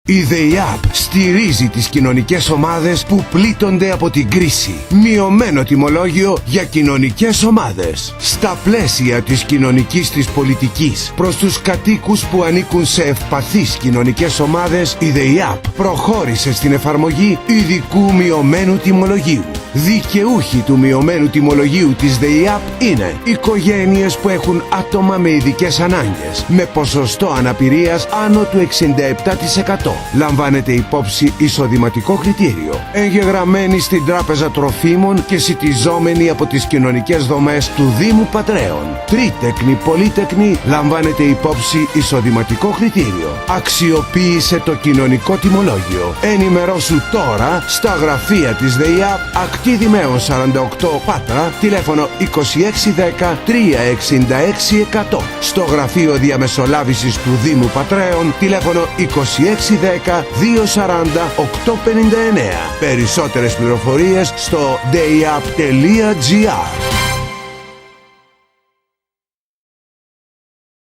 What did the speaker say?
Η ΔΕΙΑΠ στηρίζει τις κοινωνικές ομάδες που πλήττονται από την κρίση. Μειωμένο τιμολόγιο για κοινωνικές ομάδες. Στα πλαίσια της κοινωνικής της πολιτικής προς τους κατοίκους που ανήκουν σε ευπαθείς κοινωνικές ομάδες, η ΔΕΙΑΠ προχώρησε στην εφαρμογή ειδικού μειωμένου τιμολογίου. Δικαιούχοι του μειωμένου τιμολογίου της ΔΕΙΑΠ είναι οικογένειες που έχουν άτομα με ειδικές ανάγκες, με ποσοστό αναπηρίας άνω του 67%. Λαμβάνεται υπόψη εισοδηματικό κριτήριο. Εγγεγραμμένοι στην Τράπεζα Τροφίμων και σιτιζόμενοι από τις κοινωνικές δομές του Δήμου Πατρέων. Τρίτεκνη, πολύτεκνη, λαμβάνεται υπόψη εισοδηματικό κριτήριο. Αξιοποίησε το κοινωνικό τιμολόγιο. Ενημερώσου τώρα στα γραφεία της ΔΕΙΑΠ, Ακτή Δημαίων 48 Πάτρα, τηλέφωνο 2610 366 100. Στο γραφείο διαμεσολάβησης του Δήμου Πατρέων, τηλέφωνο 2610 240 859. Περισσότερες πληροφορίες στο deiap.gr.